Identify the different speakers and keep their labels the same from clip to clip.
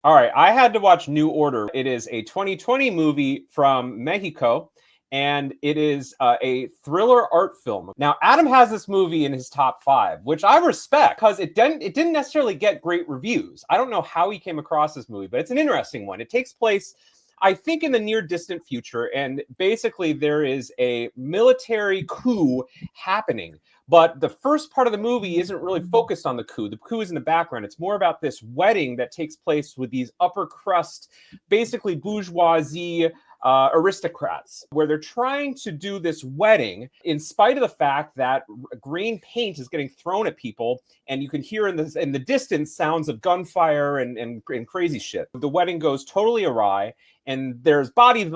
Speaker 1: All right, I had to watch New Order. It is a 2020 movie from Mexico, and it is a thriller art film. Now, Adam has this movie in his top 5, which I respect because it didn't necessarily get great reviews. I don't know how he came across this movie, but it's an interesting one. It takes place, I think, in the near distant future, and basically there is a military coup happening. But the first part of the movie isn't really focused on the coup. The coup is in the background. It's more about this wedding that takes place with these upper crust, basically bourgeoisie aristocrats, where they're trying to do this wedding in spite of the fact that green paint is getting thrown at people, and you can hear in the distance sounds of gunfire and crazy shit. The wedding goes totally awry, and there's bodies,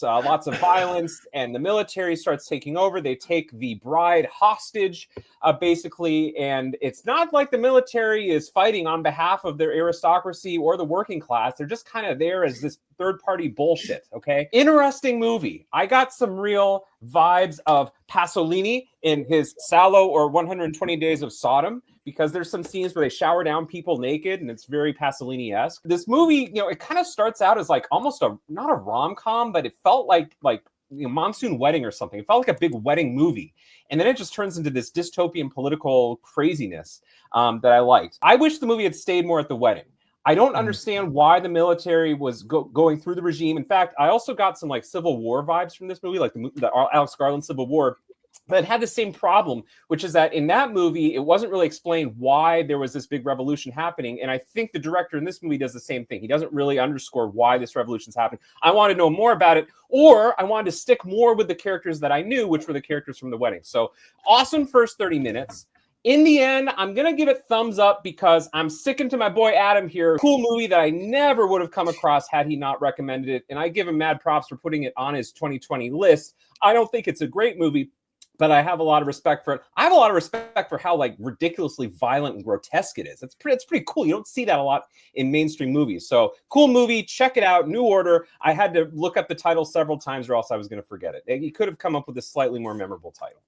Speaker 1: lots of violence, and the military starts taking over. They take the bride hostage, basically, and it's not like the military is fighting on behalf of their aristocracy or the working class. They're just kind of there as this third-party bullshit, okay? Interesting movie. I got some real vibes of Pasolini in his Salò or 120 Days of Sodom, because there's some scenes where they shower down people naked, and it's very Pasolini-esque. This movie, it kind of starts out as like almost not a rom-com, but it felt like Monsoon Wedding or something. It felt like a big wedding movie. And then it just turns into this dystopian political craziness that I liked. I wish the movie had stayed more at the wedding. I don't understand why the military was going through the regime. In fact, I also got some like Civil War vibes from this movie, like the Alex Garland Civil War. But it had the same problem, which is that in that movie, it wasn't really explained why there was this big revolution happening. And I think the director in this movie does the same thing. He doesn't really underscore why this revolution's happening. I want to know more about it, or I wanted to stick more with the characters that I knew, which were the characters from the wedding. So awesome first 30 minutes. In the end, I'm going to give it thumbs up because I'm sticking to my boy Adam here. Cool movie that I never would have come across had he not recommended it. And I give him mad props for putting it on his 2020 list. I don't think it's a great movie, but I have a lot of respect for it. I have a lot of respect for how like ridiculously violent and grotesque it is. It's pretty cool. You don't see that a lot in mainstream movies. So cool movie. Check it out. New Order. I had to look up the title several times or else I was going to forget it. He could have come up with a slightly more memorable title.